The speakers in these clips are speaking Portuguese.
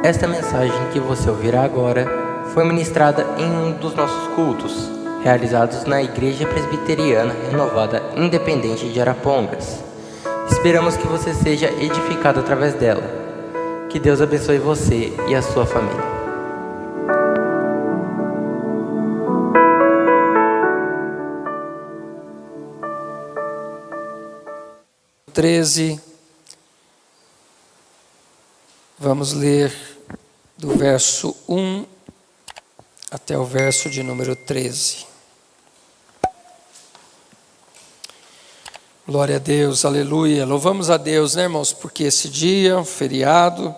Esta mensagem que você ouvirá agora foi ministrada em um dos nossos cultos, realizados na Igreja Presbiteriana Renovada Independente de Arapongas. Esperamos que você seja edificado através dela. Que Deus abençoe você e a sua família. Vamos ler do verso 1 até o verso de número 13. Glória a Deus, aleluia. Louvamos a Deus, né, irmãos? Porque esse dia, um feriado,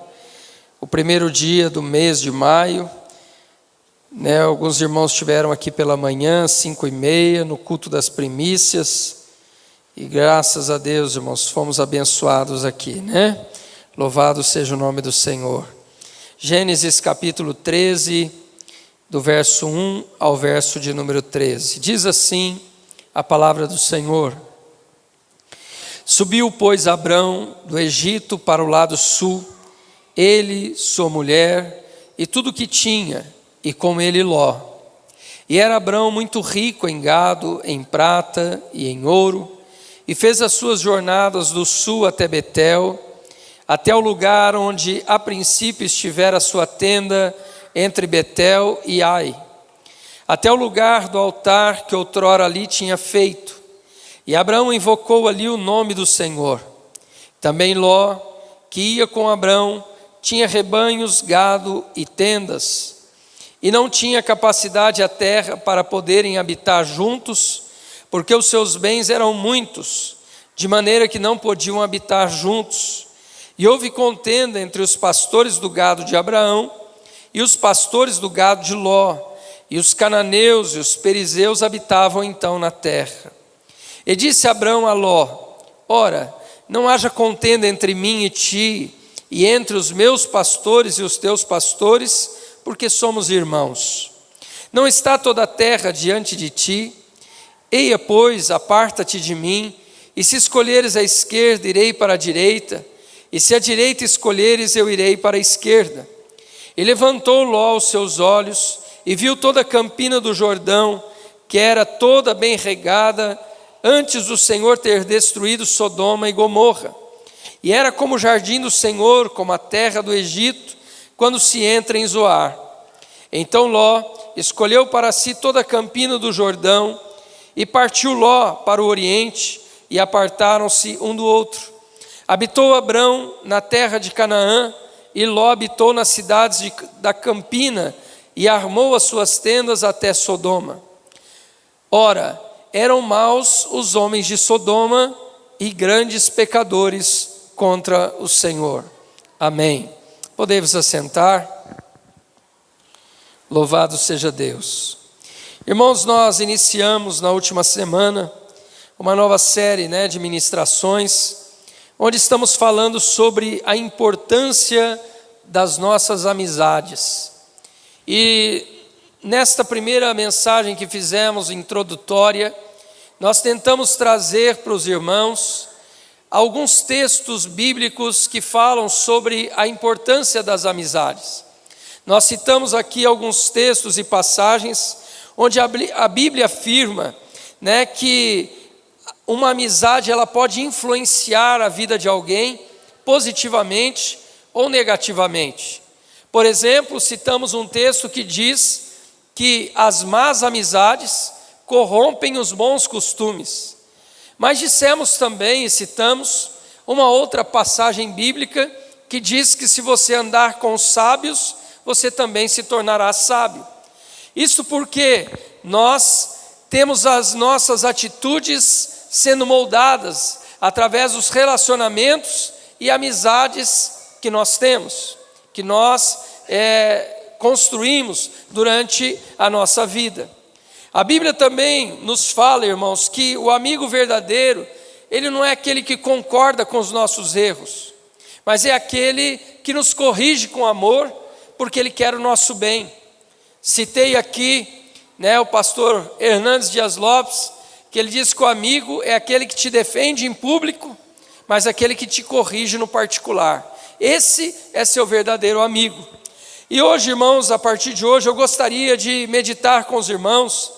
o primeiro dia do mês de maio, né? Alguns irmãos estiveram aqui pela manhã, 5:30, no culto das primícias. E graças a Deus, irmãos, fomos abençoados aqui, né? Louvado seja o nome do Senhor. Gênesis capítulo 13, do verso 1 ao verso de número 13. Diz assim a palavra do Senhor. Subiu, pois, Abrão do Egito para o lado sul, ele, sua mulher e tudo o que tinha, e com ele Ló. E era Abrão muito rico em gado, em prata e em ouro, e fez as suas jornadas do sul até Betel, até o lugar onde a princípio estivera a sua tenda entre Betel e Ai, até o lugar do altar que outrora ali tinha feito. E Abrão invocou ali o nome do Senhor. Também Ló, que ia com Abrão, tinha rebanhos, gado e tendas, e não tinha capacidade a terra para poderem habitar juntos, porque os seus bens eram muitos, de maneira que não podiam habitar juntos. E houve contenda entre os pastores do gado de Abraão e os pastores do gado de Ló, e os cananeus e os perizeus habitavam então na terra. E disse Abrão a Ló: ora, não haja contenda entre mim e ti, e entre os meus pastores e os teus pastores, porque somos irmãos. Não está toda a terra diante de ti? Eia, pois, aparta-te de mim, e se escolheres a esquerda, irei para a direita, e se a direita escolheres, eu irei para a esquerda. E levantou Ló os seus olhos, e viu toda a campina do Jordão, que era toda bem regada, antes do Senhor ter destruído Sodoma e Gomorra. E era como o jardim do Senhor, como a terra do Egito, quando se entra em Zoar. Então Ló escolheu para si toda a campina do Jordão, e partiu Ló para o oriente, e apartaram-se um do outro. Habitou Abrão na terra de Canaã, e Ló habitou nas cidades da campina, e armou as suas tendas até Sodoma. Ora, eram maus os homens de Sodoma, e grandes pecadores contra o Senhor. Amém. Podemos assentar. Louvado seja Deus. Irmãos, nós iniciamos na última semana uma nova série, de ministrações, onde estamos falando sobre a importância das nossas amizades. E nesta primeira mensagem que fizemos, introdutória, nós tentamos trazer para os irmãos alguns textos bíblicos que falam sobre a importância das amizades. Nós citamos aqui alguns textos e passagens onde a Bíblia afirma, que uma amizade ela pode influenciar a vida de alguém positivamente ou negativamente. Por exemplo, citamos um texto que diz que as más amizades corrompem os bons costumes. Mas dissemos também e citamos uma outra passagem bíblica que diz que se você andar com os sábios, você também se tornará sábio. Isso porque nós temos as nossas atitudes sendo moldadas através dos relacionamentos e amizades que nós temos, que nós construímos durante a nossa vida. A Bíblia também nos fala, irmãos, que o amigo verdadeiro, ele não é aquele que concorda com os nossos erros, mas é aquele que nos corrige com amor, porque ele quer o nosso bem. Citei aqui, o pastor Hernandes Dias Lopes, que ele diz que o amigo é aquele que te defende em público, mas aquele que te corrige no particular. Esse é seu verdadeiro amigo. E hoje, irmãos, a partir de hoje, eu gostaria de meditar com os irmãos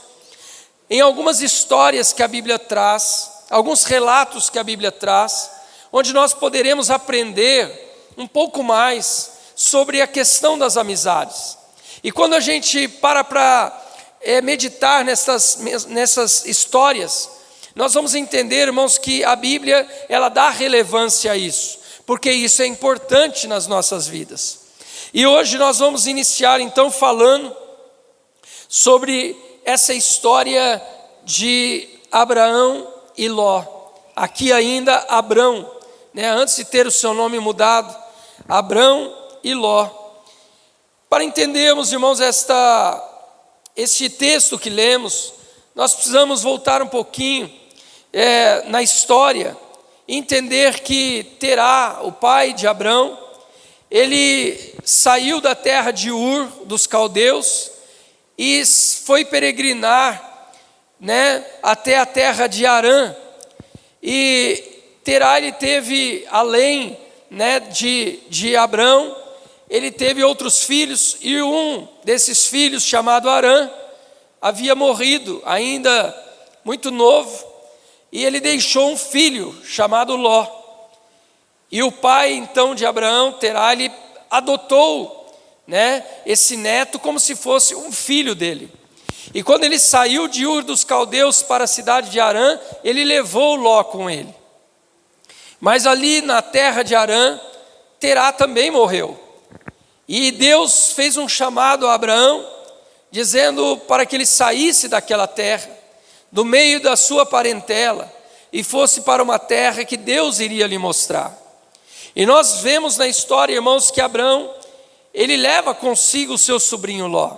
em algumas histórias que a Bíblia traz, alguns relatos que a Bíblia traz, onde nós poderemos aprender um pouco mais sobre a questão das amizades. E quando a gente para meditar nessas histórias, nós vamos entender, irmãos, que a Bíblia, ela dá relevância a isso, porque isso é importante nas nossas vidas. E hoje nós vamos iniciar então falando sobre essa história de Abraão e Ló. Aqui ainda Abrão, antes de ter o seu nome mudado, Abrão e Ló. Para entendermos, irmãos, este texto que lemos, nós precisamos voltar um pouquinho na história, entender que Terá, o pai de Abrão, ele saiu da terra de Ur, dos caldeus, e foi peregrinar, até a terra de Harã. E Terá, ele teve, além, de Abrão, ele teve outros filhos, e um desses filhos, chamado Harã, havia morrido, ainda muito novo, e ele deixou um filho, chamado Ló. E o pai, então, de Abraão, Terá, ele adotou, esse neto como se fosse um filho dele. E quando ele saiu de Ur dos caldeus para a cidade de Harã, ele levou Ló com ele. Mas ali na terra de Harã, Terá também morreu. E Deus fez um chamado a Abraão, dizendo para que ele saísse daquela terra, do meio da sua parentela, e fosse para uma terra que Deus iria lhe mostrar. E nós vemos na história, irmãos, que Abraão, ele leva consigo o seu sobrinho Ló.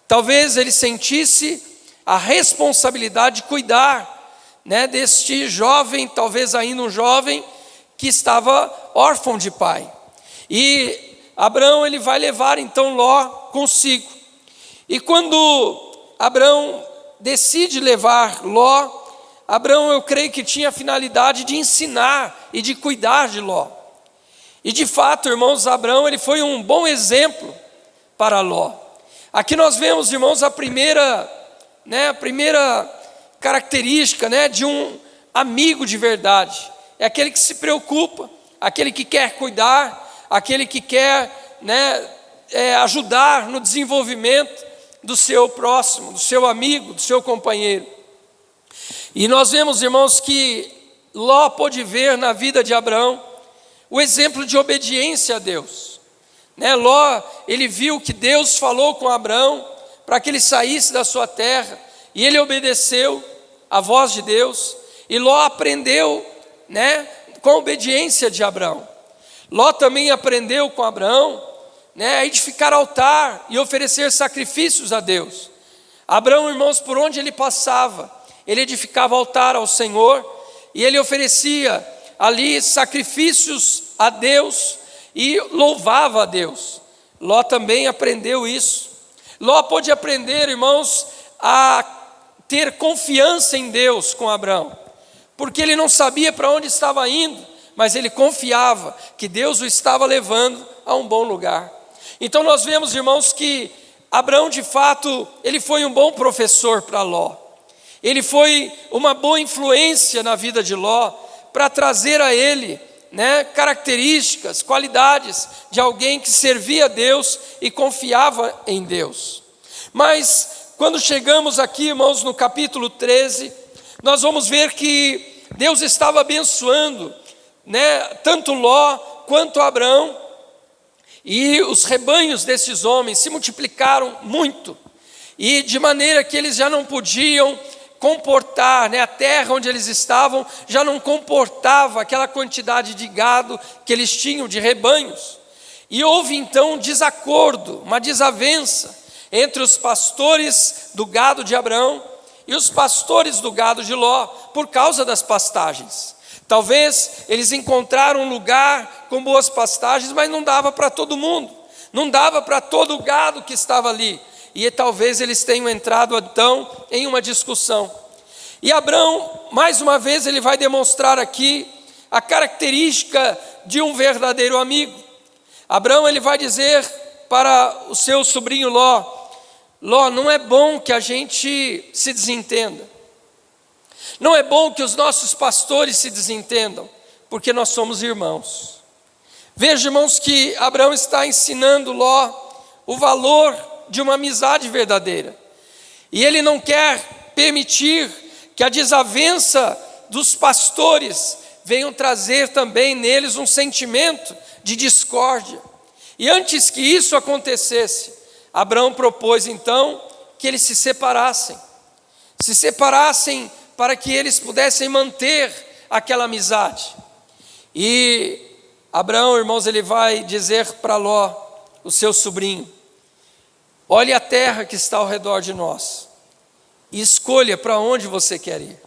Talvez ele sentisse a responsabilidade de cuidar, deste jovem, talvez ainda um jovem, que estava órfão de pai. E Abraão, ele vai levar então Ló consigo. E quando Abraão decide levar Ló, Abraão, eu creio que tinha a finalidade de ensinar e de cuidar de Ló. E de fato, irmãos, Abraão, ele foi um bom exemplo para Ló. Aqui nós vemos, irmãos, a primeira característica, de um amigo de verdade. É aquele que se preocupa, aquele que quer cuidar, aquele que quer ajudar no desenvolvimento do seu próximo, do seu amigo, do seu companheiro. E nós vemos, irmãos, que Ló pôde ver na vida de Abraão o exemplo de obediência a Deus. Ló, ele viu que Deus falou com Abraão para que ele saísse da sua terra, e ele obedeceu a voz de Deus, e Ló aprendeu, com a obediência de Abraão. Ló também aprendeu com Abraão, a edificar altar e oferecer sacrifícios a Deus. Abraão, irmãos, por onde ele passava, ele edificava altar ao Senhor, e ele oferecia ali sacrifícios a Deus e louvava a Deus. Ló também aprendeu isso. Ló pôde aprender, irmãos, a ter confiança em Deus com Abraão, porque ele não sabia para onde estava indo, mas ele confiava que Deus o estava levando a um bom lugar. Então nós vemos, irmãos, que Abraão, de fato, ele foi um bom professor para Ló. Ele foi uma boa influência na vida de Ló, para trazer a ele, características, qualidades de alguém que servia a Deus e confiava em Deus. Mas quando chegamos aqui, irmãos, no capítulo 13, nós vamos ver que Deus estava abençoando, tanto Ló quanto Abraão, e os rebanhos desses homens se multiplicaram muito, e de maneira que eles já não podiam comportar, a terra onde eles estavam já não comportava aquela quantidade de gado que eles tinham, de rebanhos. E houve então um desacordo, uma desavença entre os pastores do gado de Abraão e os pastores do gado de Ló, por causa das pastagens. Talvez eles encontraram um lugar com boas pastagens, mas não dava para todo mundo, não dava para todo o gado que estava ali. E talvez eles tenham entrado então em uma discussão. E Abraão, mais uma vez, ele vai demonstrar aqui a característica de um verdadeiro amigo. Abraão ele vai dizer para o seu sobrinho Ló: Ló, não é bom que a gente se desentenda. Não é bom que os nossos pastores se desentendam, porque nós somos irmãos. Veja, irmãos, que Abraão está ensinando Ló o valor de uma amizade verdadeira. E ele não quer permitir que a desavença dos pastores venham trazer também neles um sentimento de discórdia. E antes que isso acontecesse, Abraão propôs então que eles se separassem para que eles pudessem manter aquela amizade. E Abraão, irmãos, ele vai dizer para Ló, o seu sobrinho: olhe a terra que está ao redor de nós e escolha para onde você quer ir.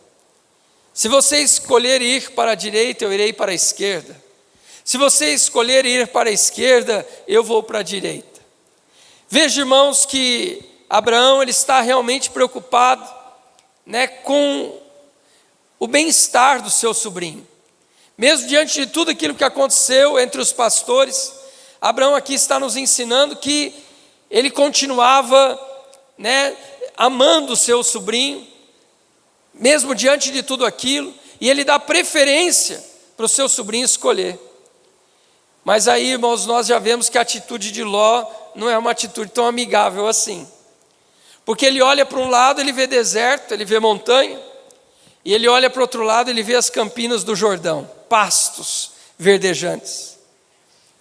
Se você escolher ir para a direita, eu irei para a esquerda. Se você escolher ir para a esquerda, eu vou para a direita. Veja, irmãos, que Abraão ele está realmente preocupado, com o bem-estar do seu sobrinho. Mesmo diante de tudo aquilo que aconteceu entre os pastores, Abraão aqui está nos ensinando que ele continuava, amando o seu sobrinho, mesmo diante de tudo aquilo, e ele dá preferência para o seu sobrinho escolher. Mas aí, irmãos, nós já vemos que a atitude de Ló não é uma atitude tão amigável assim. Porque ele olha para um lado, ele vê deserto, ele vê montanha, e ele olha para o outro lado, ele vê as campinas do Jordão, pastos verdejantes.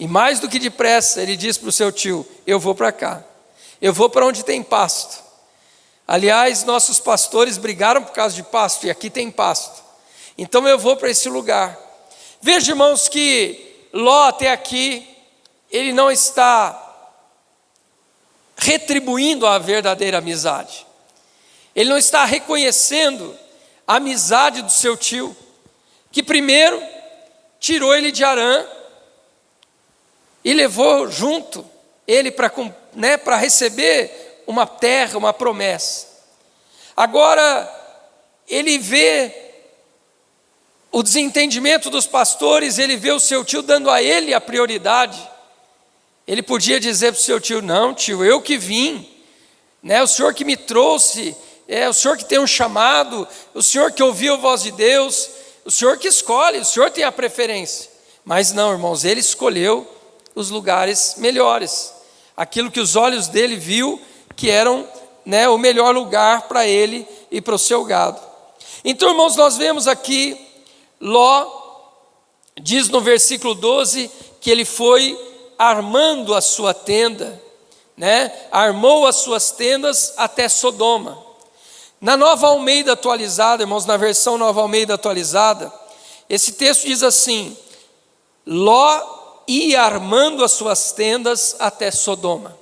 E mais do que depressa, ele diz para o seu tio: eu vou para cá, eu vou para onde tem pasto. Aliás, nossos pastores brigaram por causa de pasto, e aqui tem pasto. Então eu vou para esse lugar. Veja, irmãos, que Ló até aqui, ele não está retribuindo a verdadeira amizade. Ele não está reconhecendo a amizade do seu tio, que primeiro tirou ele de Harã e levou junto ele para receber uma terra, uma promessa. Agora ele vê o desentendimento dos pastores, ele vê o seu tio dando a ele a prioridade. Ele podia dizer para o seu tio: não, tio, eu que vim, o senhor que me trouxe, o senhor que tem um chamado, o senhor que ouviu a voz de Deus, o senhor que escolhe, o senhor tem a preferência. Mas não, irmãos, ele escolheu os lugares melhores, aquilo que os olhos dele viu que eram o melhor lugar para ele e para o seu gado. Então, irmãos, nós vemos aqui, Ló diz no versículo 12, que ele foi armando a sua tenda, armou as suas tendas até Sodoma. Na Nova Almeida atualizada, irmãos, na versão Nova Almeida atualizada, esse texto diz assim: Ló ia armando as suas tendas até Sodoma.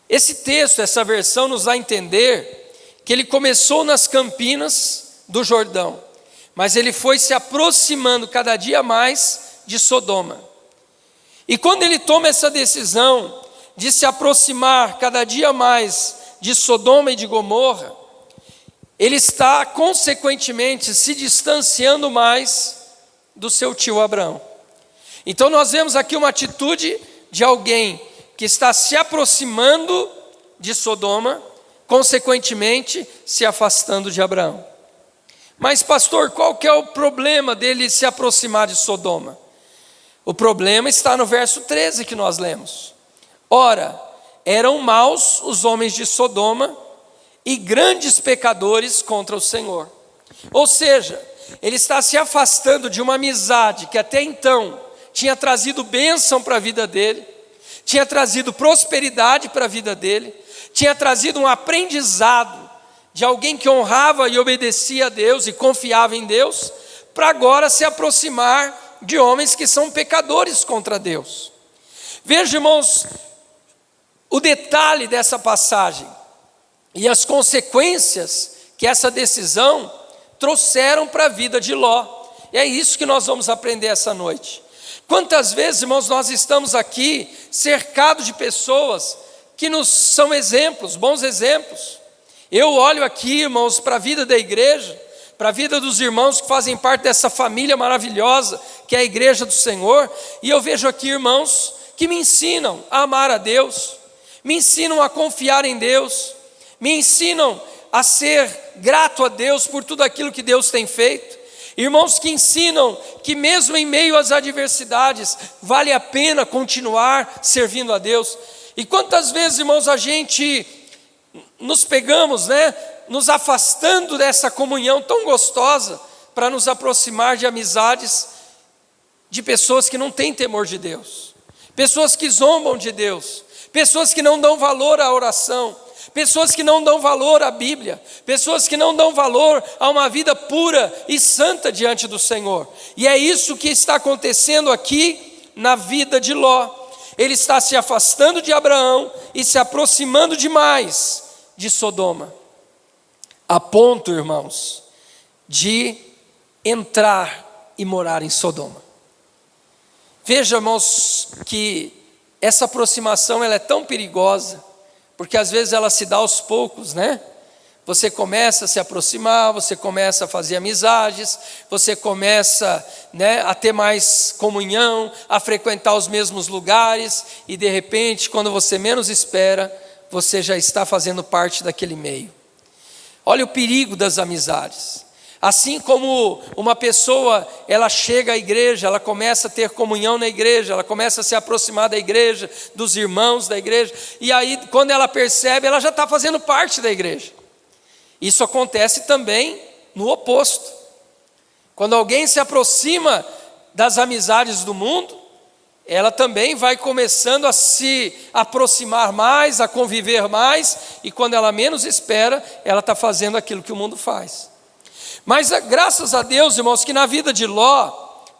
Esse texto, essa versão nos dá a entender que ele começou nas campinas do Jordão, mas ele foi se aproximando cada dia mais de Sodoma. E quando ele toma essa decisão de se aproximar cada dia mais de Sodoma e de Gomorra, ele está consequentemente se distanciando mais do seu tio Abraão. Então nós vemos aqui uma atitude de alguém que está se aproximando de Sodoma, consequentemente se afastando de Abraão. Mas, pastor, qual que é o problema dele se aproximar de Sodoma? O problema está no verso 13 que nós lemos. Ora, eram maus os homens de Sodoma e grandes pecadores contra o Senhor. Ou seja, ele está se afastando de uma amizade que até então tinha trazido bênção para a vida dele, tinha trazido prosperidade para a vida dele, tinha trazido um aprendizado de alguém que honrava e obedecia a Deus e confiava em Deus, para agora se aproximar de homens que são pecadores contra Deus. Veja, irmãos, o detalhe dessa passagem e as consequências que essa decisão trouxeram para a vida de Ló. E é isso que nós vamos aprender essa noite. Quantas vezes, irmãos, nós estamos aqui cercados de pessoas que nos são exemplos, bons exemplos. Eu olho aqui, irmãos, para a vida da igreja, para a vida dos irmãos que fazem parte dessa família maravilhosa, que é a igreja do Senhor, e eu vejo aqui irmãos que me ensinam a amar a Deus, me ensinam a confiar em Deus, me ensinam a ser grato a Deus por tudo aquilo que Deus tem feito. Irmãos que ensinam que mesmo em meio às adversidades, vale a pena continuar servindo a Deus. E quantas vezes, irmãos, a gente nos pegamos, nos afastando dessa comunhão tão gostosa, para nos aproximar de amizades de pessoas que não têm temor de Deus, pessoas que zombam de Deus, pessoas que não dão valor à oração, pessoas que não dão valor à Bíblia, pessoas que não dão valor a uma vida pura e santa diante do Senhor. E é isso que está acontecendo aqui na vida de Ló. Ele está se afastando de Abraão e se aproximando demais de Sodoma, a ponto, irmãos, de entrar e morar em Sodoma. Veja, irmãos, que essa aproximação ela é tão perigosa, porque às vezes ela se dá aos poucos, Você começa a se aproximar, você começa a fazer amizades, você começa a ter mais comunhão, a frequentar os mesmos lugares, e de repente, quando você menos espera, você já está fazendo parte daquele meio. Olha o perigo das amizades. Assim como uma pessoa, ela chega à igreja, ela começa a ter comunhão na igreja, ela começa a se aproximar da igreja, dos irmãos da igreja, e aí quando ela percebe, ela já está fazendo parte da igreja. Isso acontece também no oposto. Quando alguém se aproxima das amizades do mundo, ela também vai começando a se aproximar mais, a conviver mais, e quando ela menos espera, ela está fazendo aquilo que o mundo faz. Mas graças a Deus, irmãos, que na vida de Ló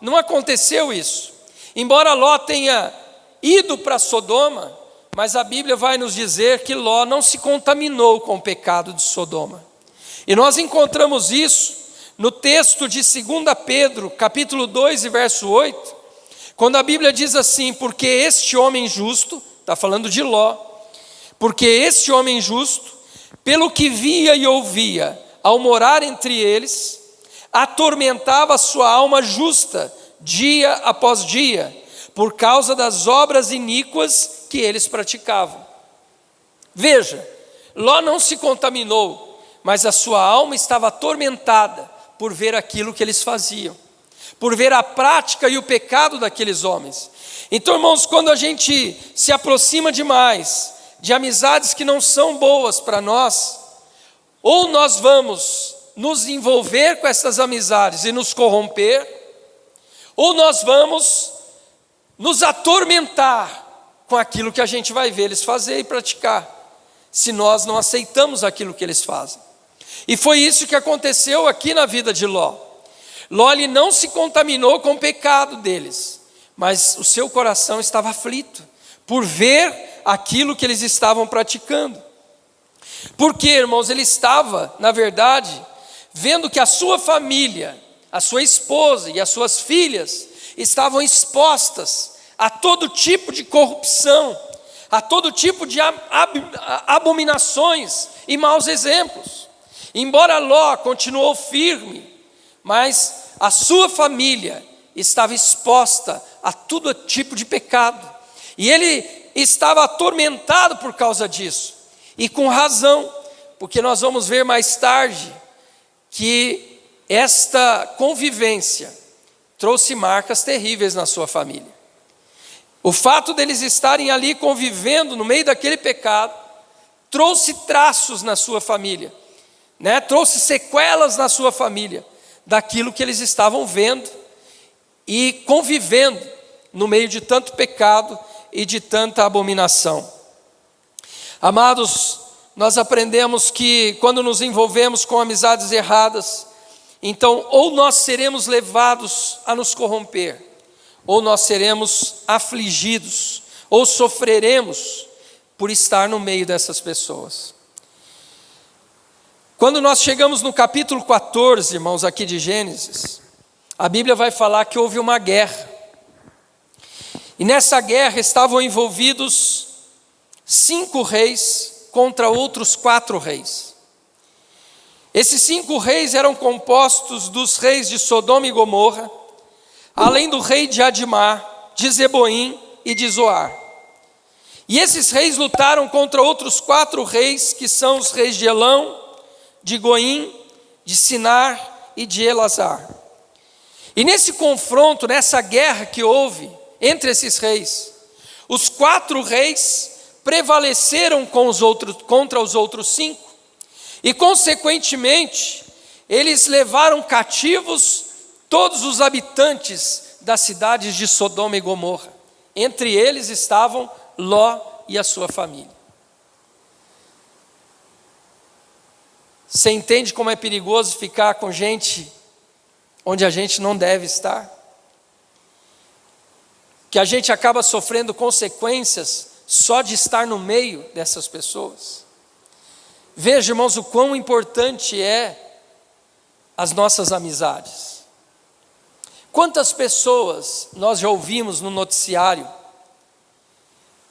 não aconteceu isso. Embora Ló tenha ido para Sodoma, mas a Bíblia vai nos dizer que Ló não se contaminou com o pecado de Sodoma. E nós encontramos isso no texto de 2 Pedro, capítulo 2 e verso 8, quando a Bíblia diz assim: porque este homem justo, está falando de Ló, porque este homem justo, pelo que via e ouvia, ao morar entre eles, atormentava a sua alma justa, dia após dia, por causa das obras iníquas que eles praticavam. Veja, Ló não se contaminou, mas a sua alma estava atormentada por ver aquilo que eles faziam, por ver a prática e o pecado daqueles homens. Então, irmãos, quando a gente se aproxima demais de amizades que não são boas para nós, ou nós vamos nos envolver com essas amizades e nos corromper, ou nós vamos nos atormentar com aquilo que a gente vai ver eles fazer e praticar, se nós não aceitamos aquilo que eles fazem. E foi isso que aconteceu aqui na vida de Ló. Ló ele não se contaminou com o pecado deles, mas o seu coração estava aflito por ver aquilo que eles estavam praticando. Porque, irmãos, ele estava, na verdade, vendo que a sua família, a sua esposa e as suas filhas estavam expostas a todo tipo de corrupção, a todo tipo de abominações e maus exemplos. Embora Ló continuou firme, mas a sua família estava exposta a todo tipo de pecado. E ele estava atormentado por causa disso. E com razão, porque nós vamos ver mais tarde que esta convivência trouxe marcas terríveis na sua família. O fato deles estarem ali convivendo no meio daquele pecado, trouxe traços na sua família, trouxe sequelas na sua família, daquilo que eles estavam vendo e convivendo no meio de tanto pecado e de tanta abominação. Amados, nós aprendemos que quando nos envolvemos com amizades erradas, então ou nós seremos levados a nos corromper, ou nós seremos afligidos, ou sofreremos por estar no meio dessas pessoas. Quando nós chegamos no capítulo 14, irmãos, aqui de Gênesis, a Bíblia vai falar que houve uma guerra. E nessa guerra estavam envolvidos 5 reis contra outros 4 reis. Esses 5 reis eram compostos dos reis de Sodoma e Gomorra, além do rei de Adimá, de Zeboim e de Zoar. E esses reis lutaram contra outros 4 reis, que são os reis de Elão, de Goim, de Sinar e de Elazar. E nesse confronto, nessa guerra que houve entre esses reis, os 4 reis prevaleceram contra os outros 5, e consequentemente, eles levaram cativos todos os habitantes das cidades de Sodoma e Gomorra. Entre eles estavam Ló e a sua família. Você entende como é perigoso ficar com gente onde a gente não deve estar? Que a gente acaba sofrendo consequências só de estar no meio dessas pessoas. Veja, irmãos, o quão importante é as nossas amizades. Quantas pessoas nós já ouvimos no noticiário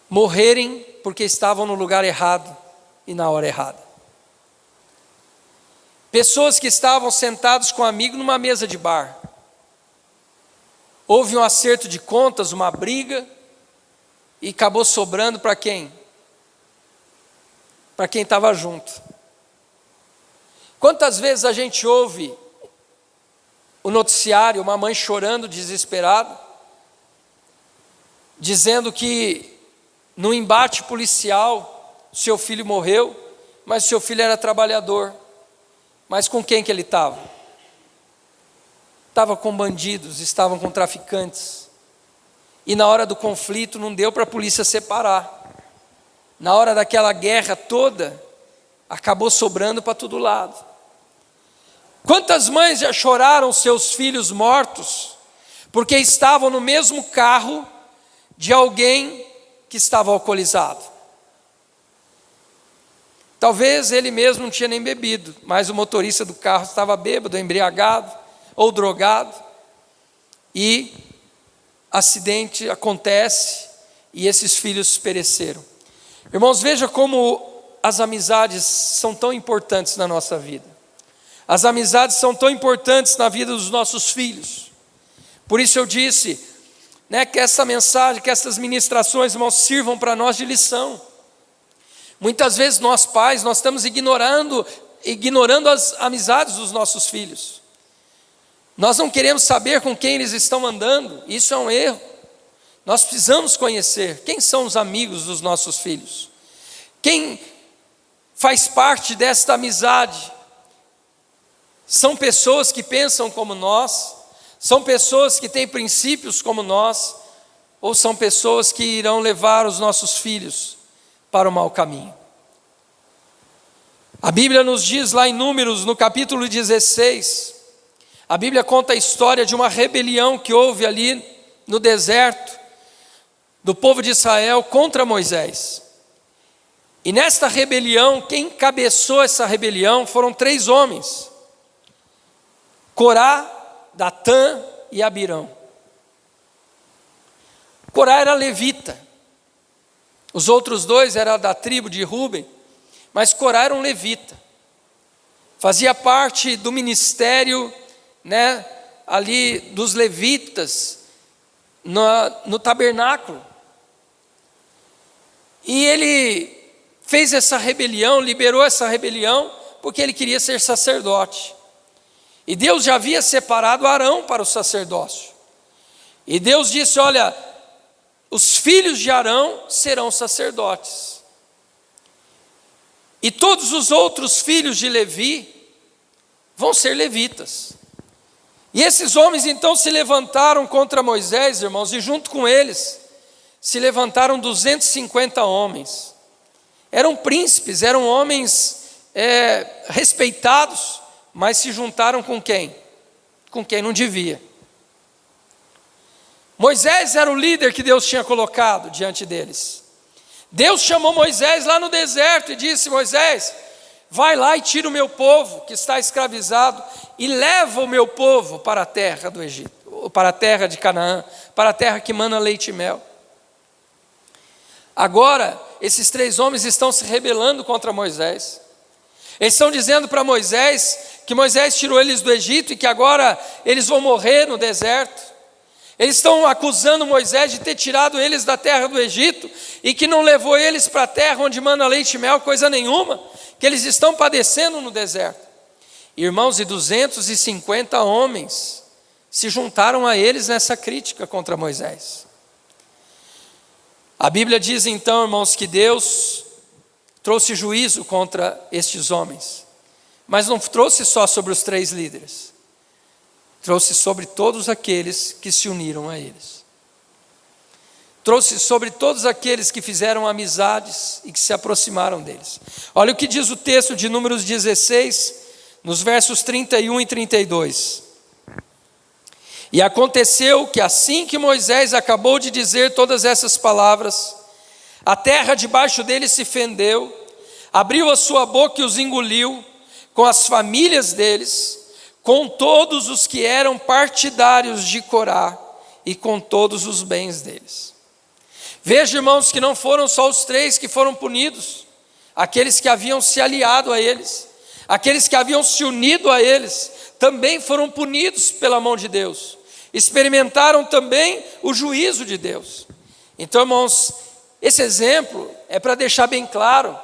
morrerem porque estavam no lugar errado e na hora errada? Pessoas que estavam sentados com um amigo numa mesa de bar. Houve um acerto de contas, uma briga, e acabou sobrando para quem? Para quem estava junto. Quantas vezes a gente ouve o noticiário, uma mãe chorando, desesperada, dizendo que no embate policial, seu filho morreu, mas seu filho era trabalhador. Mas com quem que ele estava? Estava com bandidos, estavam com traficantes. E na hora do conflito não deu para a polícia separar. Na hora daquela guerra toda, acabou sobrando para todo lado. Quantas mães já choraram seus filhos mortos, porque estavam no mesmo carro de alguém que estava alcoolizado? Talvez ele mesmo não tinha nem bebido, mas o motorista do carro estava bêbado, embriagado ou drogado, e acidente acontece e esses filhos pereceram. Irmãos, veja como as amizades são tão importantes na nossa vida. As amizades são tão importantes na vida dos nossos filhos. Por isso eu disse, que essa mensagem, que essas ministrações, irmãos, sirvam para nós de lição. Muitas vezes nós pais, nós estamos ignorando as amizades dos nossos filhos. Nós não queremos saber com quem eles estão andando, isso é um erro. Nós precisamos conhecer quem são os amigos dos nossos filhos. Quem faz parte desta amizade. São pessoas que pensam como nós, são pessoas que têm princípios como nós, ou são pessoas que irão levar os nossos filhos para o mau caminho. A Bíblia nos diz lá em Números, no capítulo 16, a Bíblia conta a história de uma rebelião que houve ali no deserto, do povo de Israel contra Moisés. E nesta rebelião, quem encabeçou essa rebelião foram 3 homens: Corá, Datã e Abirão. Corá era levita, os outros 2 eram da tribo de Ruben, mas Corá era um levita, fazia parte do ministério, ali dos levitas, no tabernáculo. E ele fez essa rebelião, liberou essa rebelião, porque ele queria ser sacerdote. E Deus já havia separado Arão para o sacerdócio. E Deus disse: olha, os filhos de Arão serão sacerdotes. E todos os outros filhos de Levi vão ser levitas. E esses homens então se levantaram contra Moisés, irmãos, e junto com eles se levantaram 250 homens. Eram príncipes, eram homens respeitados, mas se juntaram com quem? Com quem não devia. Moisés era o líder que Deus tinha colocado diante deles. Deus chamou Moisés lá no deserto e disse: Moisés, vai lá e tira o meu povo que está escravizado e leva o meu povo para a terra do Egito, para a terra de Canaã, para a terra que mana leite e mel. Agora, esses 3 homens estão se rebelando contra Moisés. Eles estão dizendo para Moisés que Moisés tirou eles do Egito e que agora eles vão morrer no deserto. Eles estão acusando Moisés de ter tirado eles da terra do Egito e que não levou eles para a terra onde mana leite e mel, coisa nenhuma, que eles estão padecendo no deserto. Irmãos, e 250 homens se juntaram a eles nessa crítica contra Moisés. A Bíblia diz então, irmãos, que Deus trouxe juízo contra estes homens, mas não trouxe só sobre os 3 líderes, trouxe sobre todos aqueles que se uniram a eles. Trouxe sobre todos aqueles que fizeram amizades e que se aproximaram deles. Olha o que diz o texto de Números 16, nos versos 31 e 32. E aconteceu que assim que Moisés acabou de dizer todas essas palavras, a terra debaixo dele se fendeu, abriu a sua boca e os engoliu, com as famílias deles, com todos os que eram partidários de Corá e com todos os bens deles. Veja, irmãos, que não foram só os 3 que foram punidos, aqueles que haviam se aliado a eles, aqueles que haviam se unido a eles, também foram punidos pela mão de Deus, experimentaram também o juízo de Deus. Então, irmãos, esse exemplo é para deixar bem claro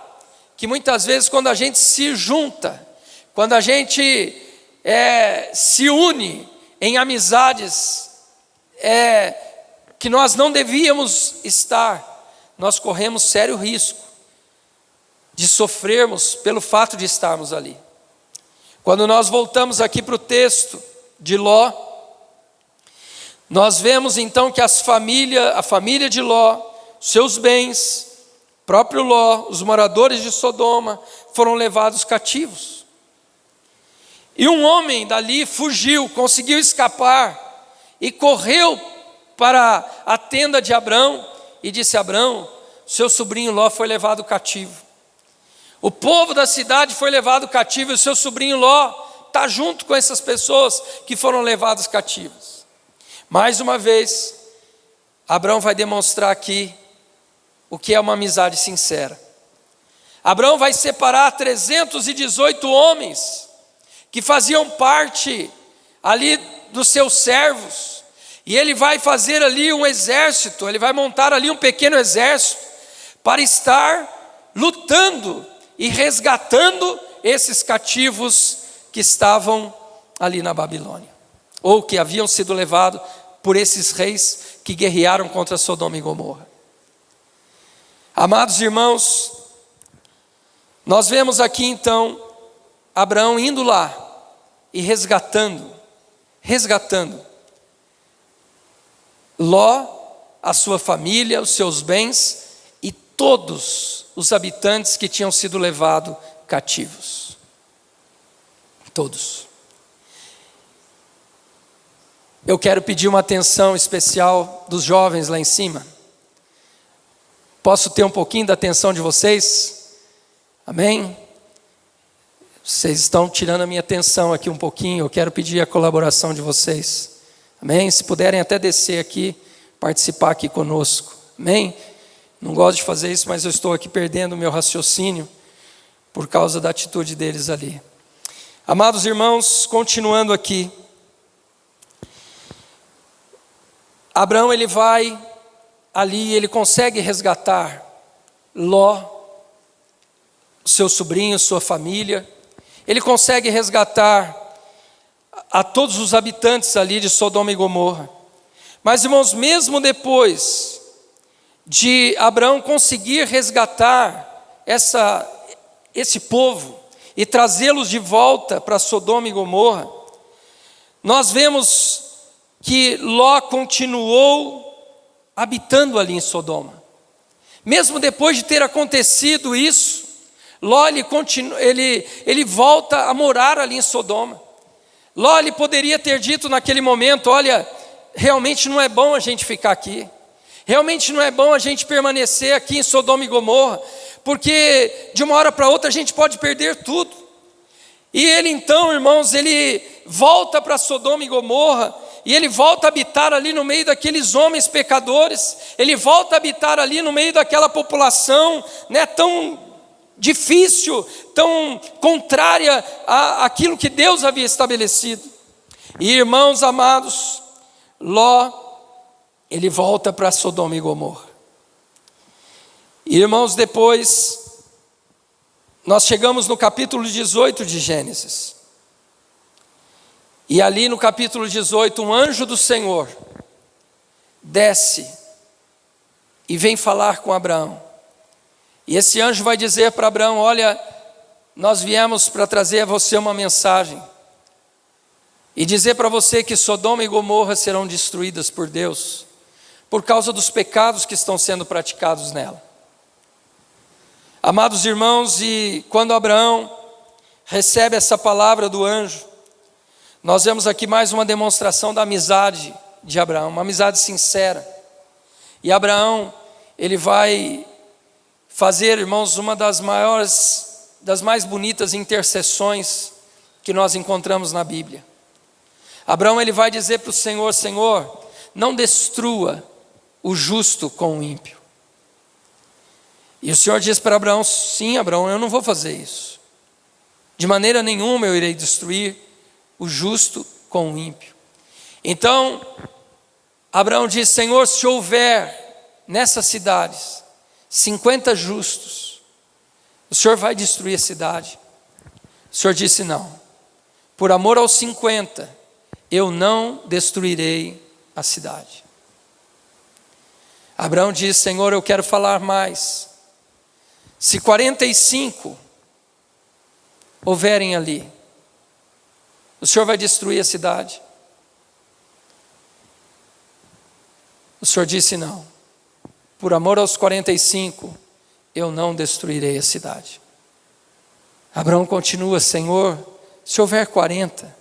que muitas vezes quando a gente se junta, quando a gente se une em amizades que nós não devíamos estar, nós corremos sério risco de sofrermos pelo fato de estarmos ali. Quando nós voltamos aqui para o texto de Ló, nós vemos então que a família de Ló, seus bens, próprio Ló, os moradores de Sodoma, foram levados cativos. E um homem dali fugiu, conseguiu escapar e correu para a tenda de Abrão e disse: Abrão, seu sobrinho Ló foi levado cativo. O povo da cidade foi levado cativo e o seu sobrinho Ló está junto com essas pessoas que foram levadas cativas. Mais uma vez, Abrão vai demonstrar aqui o que é uma amizade sincera. Abrão vai separar 318 homens que faziam parte ali dos seus servos, e ele vai fazer ali um exército, ele vai montar ali um pequeno exército para estar lutando e resgatando esses cativos que estavam ali na Babilônia, ou que haviam sido levados por esses reis que guerrearam contra Sodoma e Gomorra. Amados irmãos, nós vemos aqui então Abraão indo lá e resgatando Ló, a sua família, os seus bens e todos os habitantes que tinham sido levados cativos. Todos. Eu quero pedir uma atenção especial dos jovens lá em cima. Posso ter um pouquinho da atenção de vocês? Amém? Vocês estão tirando a minha atenção aqui um pouquinho, eu quero pedir a colaboração de vocês. Amém? Se puderem até descer aqui, participar aqui conosco. Amém? Não gosto de fazer isso, mas eu estou aqui perdendo o meu raciocínio por causa da atitude deles ali. Amados irmãos, continuando aqui. Abraão, ele vai ali, ele consegue resgatar Ló, seu sobrinho, sua família. Ele consegue resgatar a todos os habitantes ali de Sodoma e Gomorra. Mas, irmãos, mesmo depois de Abraão conseguir resgatar esse povo e trazê-los de volta para Sodoma e Gomorra, nós vemos que Ló continuou habitando ali em Sodoma. Mesmo depois de ter acontecido isso, Ló ele volta a morar ali em Sodoma. Ló ele poderia ter dito naquele momento: olha, realmente não é bom a gente ficar aqui, realmente não é bom a gente permanecer aqui em Sodoma e Gomorra, porque de uma hora para outra a gente pode perder tudo. E ele então, irmãos, ele volta para Sodoma e Gomorra, e ele volta a habitar ali no meio daqueles homens pecadores, ele volta a habitar ali no meio daquela população, né, tão difícil, tão contrária àquilo que Deus havia estabelecido. E irmãos amados, Ló, ele volta para Sodoma e Gomorra. Irmãos, depois nós chegamos no capítulo 18 de Gênesis. E ali no capítulo 18, um anjo do Senhor desce e vem falar com Abraão. E esse anjo vai dizer para Abraão: olha, nós viemos para trazer a você uma mensagem e dizer para você que Sodoma e Gomorra serão destruídas por Deus, por causa dos pecados que estão sendo praticados nela. Amados irmãos, e quando Abraão recebe essa palavra do anjo, nós vemos aqui mais uma demonstração da amizade de Abraão, uma amizade sincera. E Abraão, ele vai fazer, irmãos, uma das mais bonitas intercessões que nós encontramos na Bíblia. Abraão, ele vai dizer para o Senhor: Senhor, não destrua o justo com o ímpio. E o Senhor diz para Abraão: sim, Abraão, eu não vou fazer isso. De maneira nenhuma eu irei destruir o justo com o ímpio. Então, Abraão diz: Senhor, se houver nessas cidades 50 justos, o Senhor vai destruir a cidade? O Senhor disse: não, por amor aos 50, eu não destruirei a cidade. Abraão diz: Senhor, eu quero falar mais. Se 45 houverem ali, o Senhor vai destruir a cidade? O Senhor disse: não, por amor aos 45, eu não destruirei a cidade. Abraão continua: Senhor, se houver 40,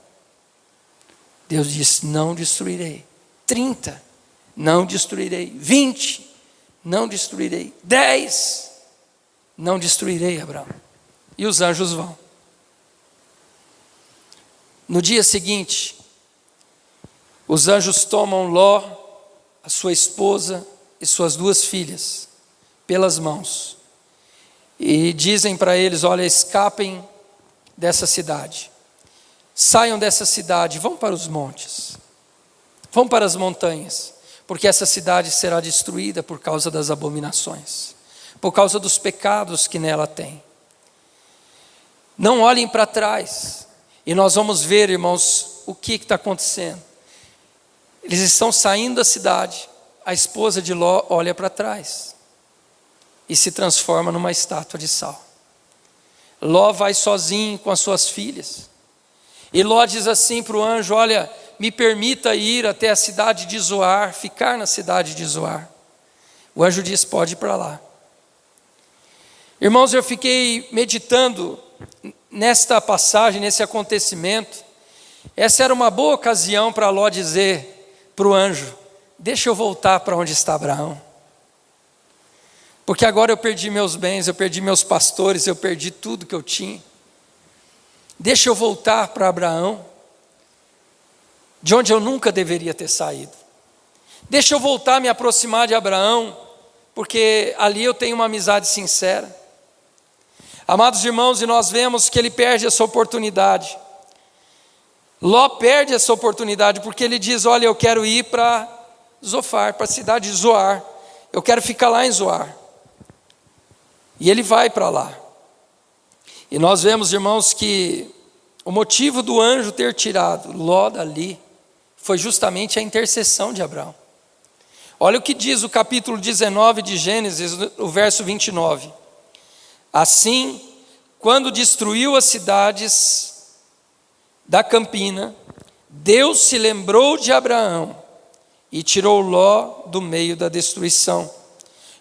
Deus disse: não destruirei. 30, não destruirei. 20, não destruirei. 10, não destruirei, Abraão. E os anjos vão. No dia seguinte, os anjos tomam Ló, a sua esposa e suas 2 filhas, pelas mãos, e dizem para eles: olha, escapem dessa cidade, saiam dessa cidade, vão para os montes, vão para as montanhas, porque essa cidade será destruída por causa das abominações, por causa dos pecados que nela tem. Não olhem para trás. E nós vamos ver, irmãos, o que está acontecendo. Eles estão saindo da cidade, a esposa de Ló olha para trás e se transforma numa estátua de sal. Ló vai sozinho com as suas filhas. E Ló diz assim para o anjo: olha, me permita ir até a cidade de Zoar, ficar na cidade de Zoar. O anjo diz: pode ir para lá. Irmãos, eu fiquei meditando nesta passagem, nesse acontecimento. Essa era uma boa ocasião para Ló dizer para o anjo: deixa eu voltar para onde está Abraão, porque agora eu perdi meus bens, eu perdi meus pastores, eu perdi tudo que eu tinha. Deixa eu voltar para Abraão, de onde eu nunca deveria ter saído. Deixa eu voltar a me aproximar de Abraão, porque ali eu tenho uma amizade sincera. Amados irmãos, e nós vemos que ele perde essa oportunidade. Ló perde essa oportunidade porque ele diz: olha, eu quero ir para Zofar, para a cidade de Zoar, eu quero ficar lá em Zoar. E ele vai para lá. E nós vemos, irmãos, que o motivo do anjo ter tirado Ló dali foi justamente a intercessão de Abraão. Olha o que diz o capítulo 19 de Gênesis, o verso 29. Assim, quando destruiu as cidades da campina, Deus se lembrou de Abraão e tirou Ló do meio da destruição,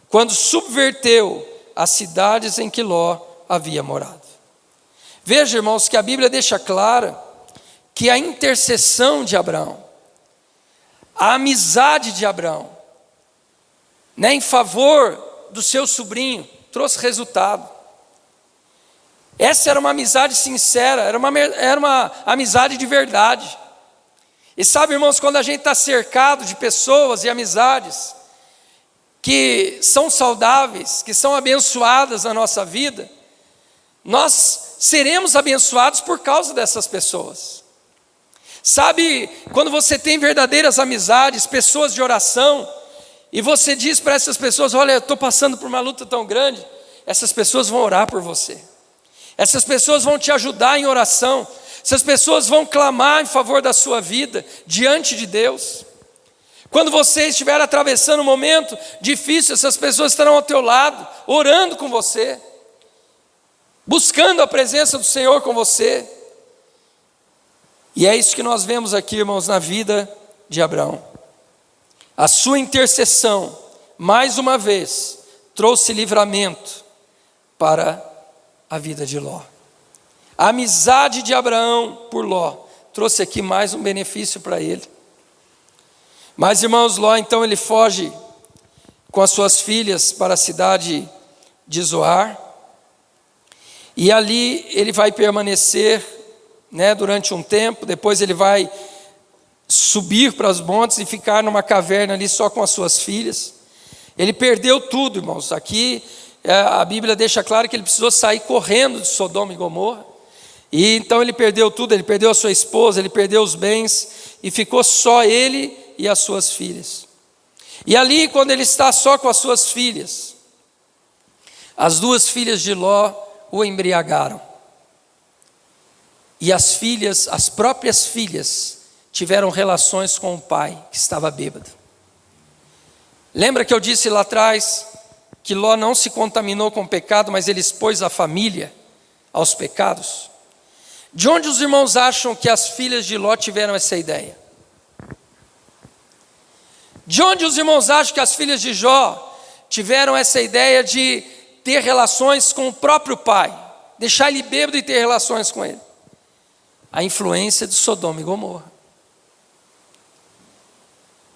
quando subverteu as cidades em que Ló havia morado. Veja, irmãos, que a Bíblia deixa clara que a intercessão de Abraão, a amizade de Abraão, em favor do seu sobrinho, trouxe resultado. Essa era uma amizade sincera, era uma amizade de verdade. E sabe, irmãos, quando a gente está cercado de pessoas e amizades que são saudáveis, que são abençoadas na nossa vida, nós seremos abençoados por causa dessas pessoas. Sabe, quando você tem verdadeiras amizades, pessoas de oração, e você diz para essas pessoas: olha, eu estou passando por uma luta tão grande, essas pessoas vão orar por você, essas pessoas vão te ajudar em oração, essas pessoas vão clamar em favor da sua vida, diante de Deus. Quando você estiver atravessando um momento difícil, essas pessoas estarão ao teu lado, orando com você, buscando a presença do Senhor com você. E é isso que nós vemos aqui, irmãos, na vida de Abraão. A sua intercessão, mais uma vez, trouxe livramento para a vida de Ló. A amizade de Abraão por Ló trouxe aqui mais um benefício para ele. Mas, irmãos, Ló então ele foge com as suas filhas para a cidade de Zoar. E ali ele vai permanecer, durante um tempo. Depois ele vai subir para os montes e ficar numa caverna ali só com as suas filhas. Ele perdeu tudo, irmãos. Aqui a Bíblia deixa claro que ele precisou sair correndo de Sodoma e Gomorra. E então ele perdeu tudo, ele perdeu a sua esposa, ele perdeu os bens, e ficou só ele e as suas filhas. E ali, quando ele está só com as suas filhas, as duas filhas de Ló o embriagaram. E as próprias filhas, tiveram relações com o pai, que estava bêbado. Lembra que eu disse lá atrás, que Ló não se contaminou com o pecado, mas ele expôs a família aos pecados? De onde os irmãos acham que as filhas de Ló tiveram essa ideia? De onde os irmãos acham que as filhas de Jó tiveram essa ideia de ter relações com o próprio pai, deixar ele bêbado e ter relações com ele? A influência de Sodoma e Gomorra.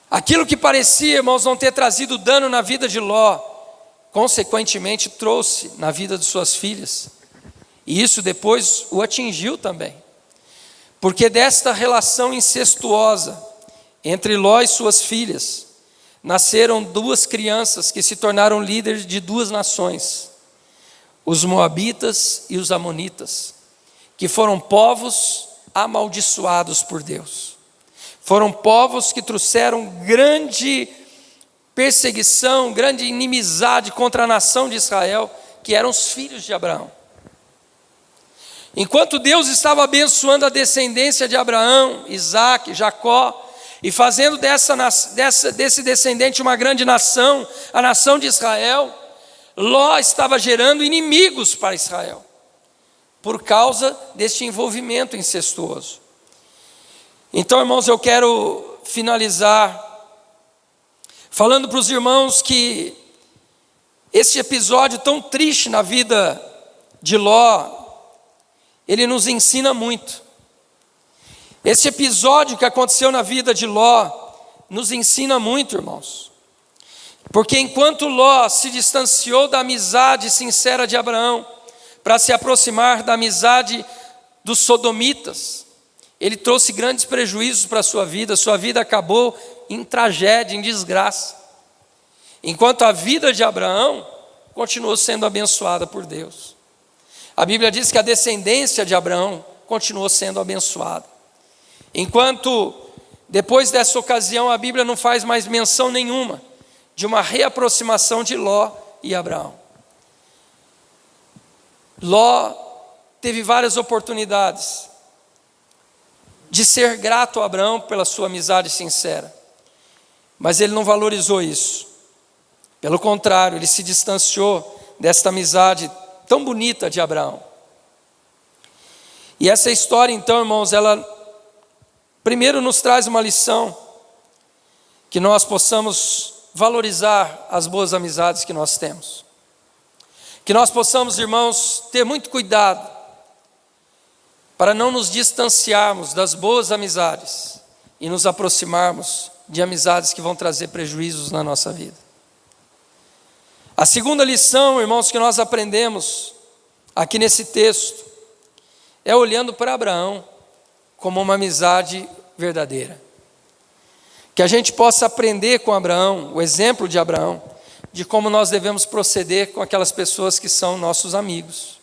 Aquilo que parecia, irmãos, não ter trazido dano na vida de Ló, consequentemente trouxe na vida de suas filhas. E isso depois o atingiu também. Porque desta relação incestuosa entre Ló e suas filhas, nasceram duas crianças que se tornaram líderes de duas nações: os Moabitas e os Amonitas, que foram povos amaldiçoados por Deus. Foram povos que trouxeram grande perseguição, grande inimizade contra a nação de Israel, que eram os filhos de Abraão. Enquanto Deus estava abençoando a descendência de Abraão, Isaque, Jacó, e fazendo desse descendente uma grande nação, a nação de Israel, Ló estava gerando inimigos para Israel, por causa deste envolvimento incestuoso. Então, irmãos, eu quero finalizar falando para os irmãos que esse episódio tão triste na vida de Ló, ele nos ensina muito. Esse episódio que aconteceu na vida de Ló nos ensina muito, irmãos. Porque enquanto Ló se distanciou da amizade sincera de Abraão para se aproximar da amizade dos sodomitas, ele trouxe grandes prejuízos para a sua vida acabou em tragédia, em desgraça. Enquanto a vida de Abraão continuou sendo abençoada por Deus. A Bíblia diz que a descendência de Abraão continuou sendo abençoada. Enquanto, depois dessa ocasião, a Bíblia não faz mais menção nenhuma de uma reaproximação de Ló e Abraão. Ló teve várias oportunidades de ser grato a Abraão pela sua amizade sincera, mas ele não valorizou isso. Pelo contrário, ele se distanciou desta amizade tão bonita de Abraão. E essa história, então, irmãos, ela primeiro nos traz uma lição, que nós possamos valorizar as boas amizades que nós temos. Que nós possamos, irmãos, ter muito cuidado para não nos distanciarmos das boas amizades e nos aproximarmos de amizades que vão trazer prejuízos na nossa vida. A segunda lição, irmãos, que nós aprendemos aqui nesse texto é olhando para Abraão como uma amizade verdadeira. Que a gente possa aprender com Abraão, o exemplo de Abraão, de como nós devemos proceder com aquelas pessoas que são nossos amigos.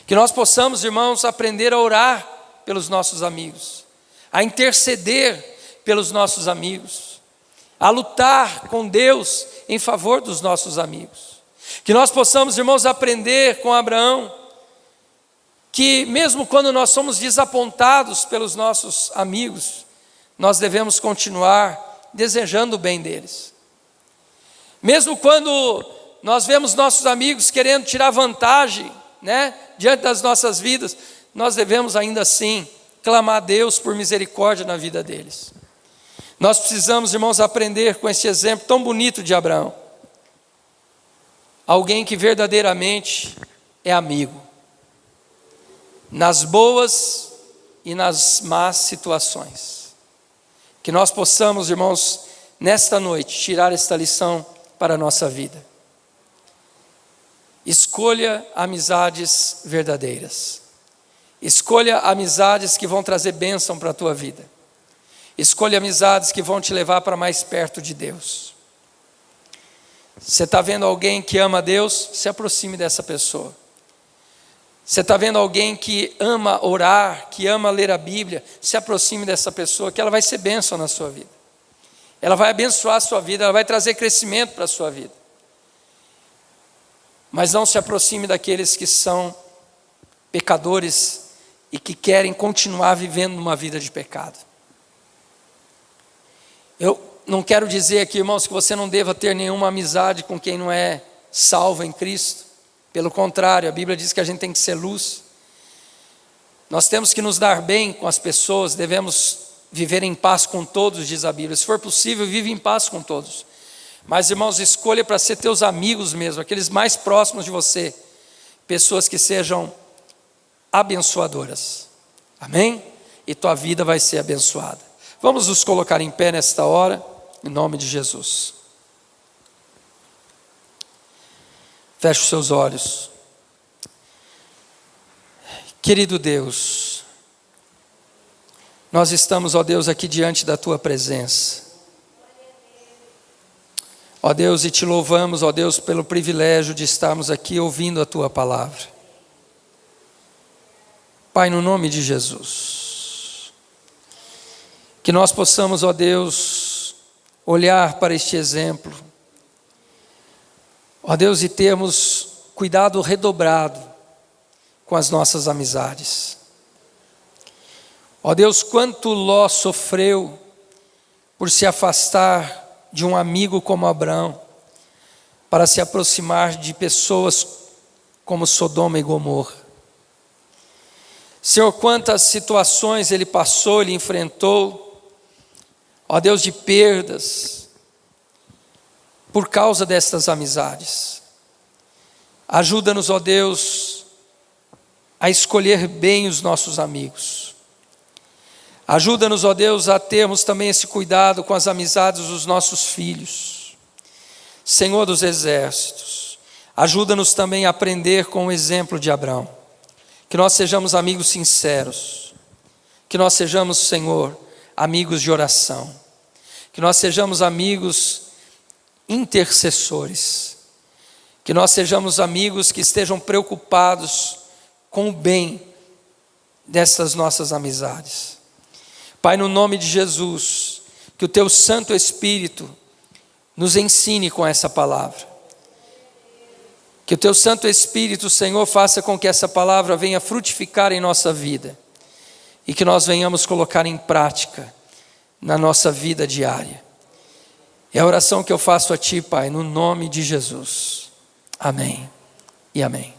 Que nós possamos, irmãos, aprender a orar pelos nossos amigos, a interceder pelos nossos amigos, a lutar com Deus em favor dos nossos amigos. Que nós possamos, irmãos, aprender com Abraão, que mesmo quando nós somos desapontados pelos nossos amigos, nós devemos continuar desejando o bem deles. Mesmo quando nós vemos nossos amigos querendo tirar vantagem, diante das nossas vidas, nós devemos ainda assim clamar a Deus por misericórdia na vida deles. Nós precisamos, irmãos, aprender com esse exemplo tão bonito de Abraão. Alguém que verdadeiramente é amigo, nas boas e nas más situações. Que nós possamos, irmãos, nesta noite, tirar esta lição para a nossa vida. Escolha amizades verdadeiras. Escolha amizades que vão trazer bênção para a tua vida. Escolha amizades que vão te levar para mais perto de Deus. Você está vendo alguém que ama a Deus? Se aproxime dessa pessoa. Você está vendo alguém que ama orar, que ama ler a Bíblia? Se aproxime dessa pessoa, que ela vai ser bênção na sua vida. Ela vai abençoar a sua vida, ela vai trazer crescimento para a sua vida. Mas não se aproxime daqueles que são pecadores e que querem continuar vivendo uma vida de pecado. Eu não quero dizer aqui, irmãos, que você não deva ter nenhuma amizade com quem não é salvo em Cristo. Pelo contrário, a Bíblia diz que a gente tem que ser luz. Nós temos que nos dar bem com as pessoas, devemos viver em paz com todos, diz a Bíblia. Se for possível, vive em paz com todos. Mas, irmãos, escolha para ser teus amigos mesmo, aqueles mais próximos de você, pessoas que sejam abençoadoras. Amém? E tua vida vai ser abençoada. Vamos nos colocar em pé nesta hora, em nome de Jesus. Feche os seus olhos. Querido Deus, nós estamos, ó Deus, aqui diante da tua presença. Ó Deus, e te louvamos, ó Deus, pelo privilégio de estarmos aqui ouvindo a tua palavra. Pai, no nome de Jesus, que nós possamos, ó Deus, olhar para este exemplo, ó Deus, e termos cuidado redobrado com as nossas amizades. Ó Deus, quanto Ló sofreu por se afastar de um amigo como Abraão, para se aproximar de pessoas como Sodoma e Gomorra. Senhor, quantas situações ele passou, ele enfrentou, ó Deus, de perdas, por causa destas amizades. Ajuda-nos, ó Deus, a escolher bem os nossos amigos. Ajuda-nos, ó Deus, a termos também esse cuidado com as amizades dos nossos filhos. Senhor dos exércitos, ajuda-nos também a aprender com o exemplo de Abraão. Que nós sejamos amigos sinceros. Que nós sejamos, Senhor, amigos de oração. Que nós sejamos amigos intercessores. Que nós sejamos amigos que estejam preocupados com o bem dessas nossas amizades. Pai, no nome de Jesus, que o teu Santo Espírito nos ensine com essa palavra. Que o teu Santo Espírito, Senhor, faça com que essa palavra venha frutificar em nossa vida e que nós venhamos colocar em prática na nossa vida diária. É a oração que eu faço a Ti, Pai, no nome de Jesus. Amém e amém.